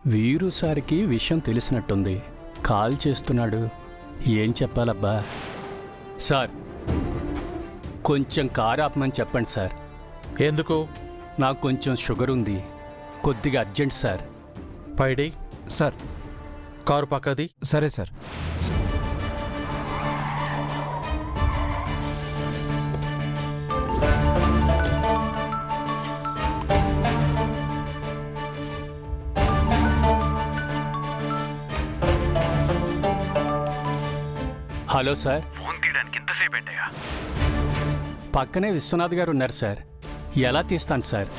వీరు సార్కి విషయం తెలిసినట్టుంది. కాల్ చేస్తున్నాడు. ఏం చెప్పాలబ్బా? సార్, కొంచెం కారు ఆపమని చెప్పండి సార్. ఎందుకు? నాకు కొంచెం షుగర్ ఉంది, కొద్దిగా అర్జెంట్ సార్. పైడి సార్. కారు పక్కది. సరే సార్. Hello sir. ఫోన్ తీయడానికి ఎంతసేపు ఏంటయ్యా? పక్కనే విశ్వనాథ్ గారు ఉన్నారు సార్. ఎలా తీస్తాను సార్?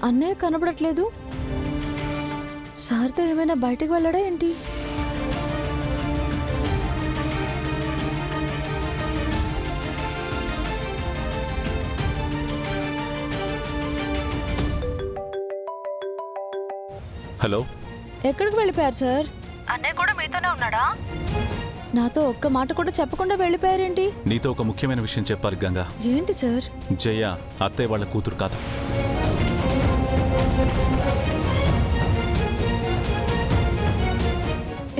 అన్నయ్య కనబడట్లేదు. సార్తో ఏమైనా బయటకు వెళ్ళడా ఏంటి? హలో, ఎక్కడికి వెళ్ళిపోయారు సార్? అన్నయ్య కూడా మీతోనే ఉన్నాడా? నాతో ఒక్క మాట కూడా చెప్పకుండా వెళ్ళిపోయారేంటి? నీతో ఒక ముఖ్యమైన విషయం చెప్పాలి గంగా. ఏంటి సార్? జయ అత్తయ్య వాళ్ళ కూతురు కాదు.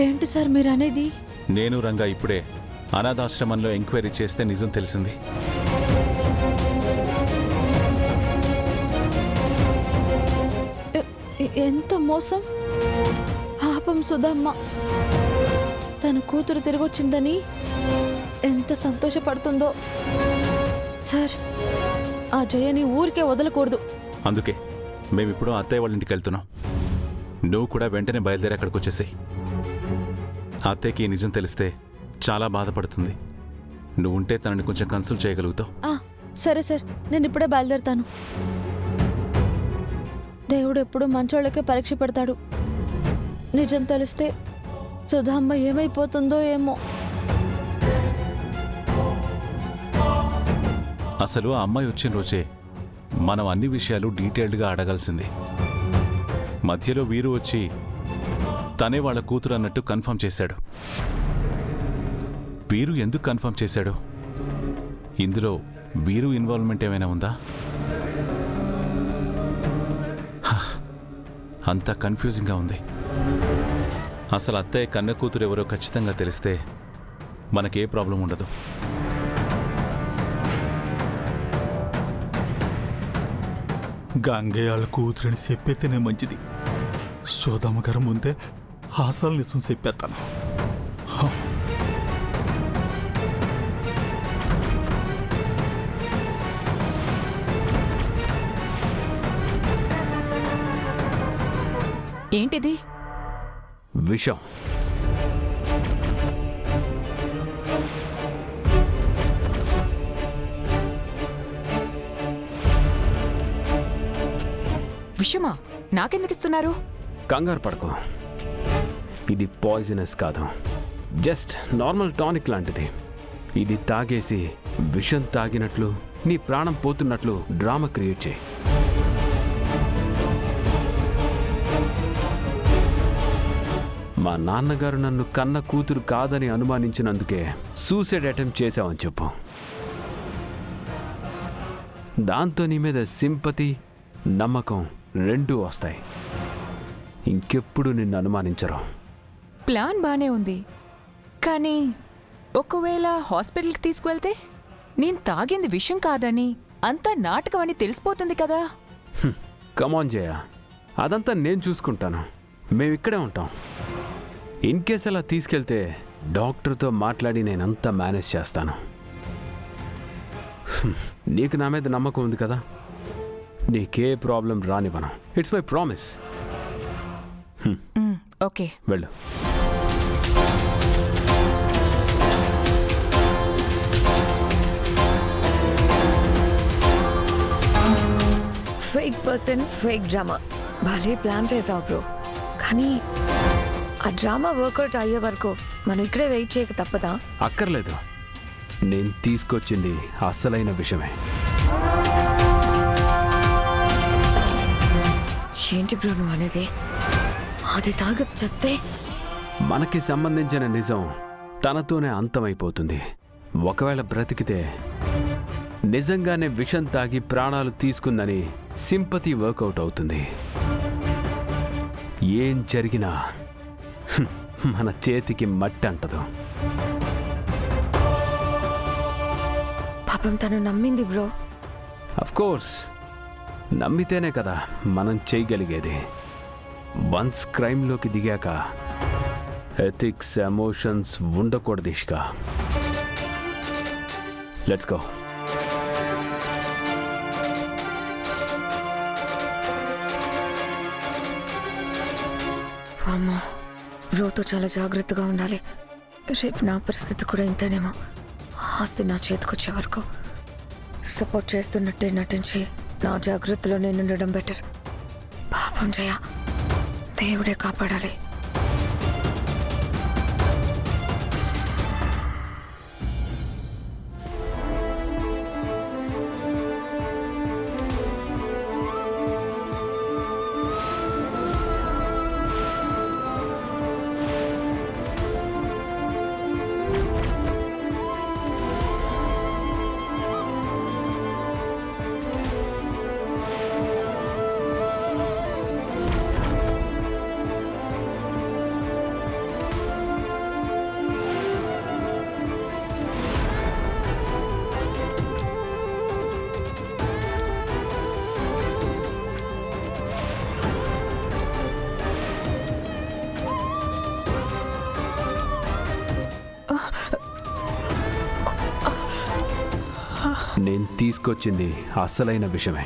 ఏంటి సార్ మీరు అనేది? నేను రంగా ఇప్పుడే అనాథాశ్రమంలో ఎంక్వైరీ చేస్తే నిజం తెలిసింది. ఎంత మోసం! పాపం సుధమ్మ తన కూతురు తిరిగొచ్చిందని ఎంత సంతోషపడుతుందో. సార్, ఆ జయని ఊరికే వదలకూడదు. అందుకే మేమిప్పుడు అత్తయ్య వాళ్ళ ఇంటికి వెళ్తున్నాం. నువ్వు కూడా వెంటనే బయలుదేరి అక్కడికి వచ్చేసాయి. అత్తయ్యకి ఈ నిజం తెలిస్తే చాలా బాధపడుతుంది. నువ్వు ఉంటే తనని కొంచెం కన్సల్ట్ చేయగలుగుతావు. సరే సార్, నేను ఇప్పుడే బయలుదేరుతాను. దేవుడు ఎప్పుడు మంచోళ్ళకే పరీక్ష పెడతాడు. నిజం తెలిస్తే సుధామ్మ ఏమైపోతుందో ఏమో. అసలు ఆ అమ్మాయి వచ్చిన రోజే మనం అన్ని విషయాలు డీటెయిల్డ్గా అడగాల్సింది. మధ్యలో వీరు వచ్చి తనే వాళ్ళ కూతురు అన్నట్టు కన్ఫర్మ్ చేశాడు. వీరు ఎందుకు కన్ఫర్మ్ చేశాడు? ఇందులో వీరు ఇన్వాల్వ్మెంట్ ఏమైనా ఉందా? అంతా కన్ఫ్యూజింగ్గా ఉంది. అసలు అత్తయ్య కన్న కూతురు ఎవరో ఖచ్చితంగా తెలిస్తే మనకే ప్రాబ్లం ఉండదు. గంగయ్యాళ్ళ కూతురని చెప్పేస్తేనే మంచిది. సోదమ్మ గారు ముందే హాసాలు నిజం చెప్పేస్తాను. ఏంటిది? విషం. విషమా? నాకెందుకు ఇస్తున్నారు? కంగారు పడకు, ఇది పాయిజనస్ కాదు, జస్ట్ నార్మల్ టానిక్ లాంటిది. ఇది తాగేసి విషం తాగినట్లు నీ ప్రాణం పోతున్నట్లు డ్రామా క్రియేట్ చేయి. మా నాన్నగారు నన్ను కన్న కూతురు కాదని అనుమానించినందుకే సూసైడ్ అటెంప్ట్ చేశావని చెప్పు. దాంతో నీ మీద సింపతి, నమ్మకం రెండూ వస్తాయి. ఇంకెప్పుడు నిన్ను అనుమానించరు. ప్లాన్ బానే ఉంది, కానీ ఒకవేళ హాస్పిటల్కి తీసుకువెళ్తే నేను తాగింది విషయం కాదని, అంతా నాటకం అని తెలిసిపోతుంది కదా. కమాన్ జయ, అదంతా నేను చూసుకుంటాను. మేమిక్కడే ఉంటాం. ఇన్ కేస్ అలా తీసుకెళ్తే డాక్టర్తో మాట్లాడి నేనంతా మేనేజ్ చేస్తాను. నీకు నా మీద నమ్మకం ఉంది కదా, నీకే ప్రాబ్లం రానివ్వను. It's my promise. ఓకే, వెళ్ళు. 100% ఫేక్ డ్రామా. భలే ప్లాన్ చేసావు బ్రో. కానీ ఆ డ్రామా వర్కౌట్ అయ్యే వరకు మనం ఇక్కడే వెయిట్ చేయక తప్పదా? అక్కర్లేదు, నేను తీసుకొచ్చింది అసలైన విషయమే. ఏంటి బ్రో నువ్వు అనేది? అది తాగక చస్తే మనకి సంబంధించిన నిజం తనతోనే అంతమైపోతుంది. ఒకవేళ బ్రతికితే నిజంగానే విషం తాగి ప్రాణాలు తీసుకుందని సింపతి వర్కౌట్ అవుతుంది. ఏం జరిగినా మన చేతికి మట్టి అంటదు. పాపం తను నమ్మింది బ్రో. కోర్స్, నమ్మితేనే కదా మనం చేయగలిగేది. వన్స్ క్రైమ్లోకి దిగాక ఎథిక్స్, ఎమోషన్స్ ఉండకూడదు ఇష్కా. Let's go. అమ్మో, బ్రోతో చాలా జాగ్రత్తగా ఉండాలి. రేపు నా పరిస్థితి కూడా ఇంతేనేమో. ఆస్తి నా చేతికొచ్చే వరకు సపోర్ట్ చేస్తున్నట్టే నటించి నా జాగ్రత్తలో నేను ఉండడం బెటర్. పాపం జయ, దేవుడే కాపాడాలి. నేను తీసుకొచ్చింది అసలైన విషయమే.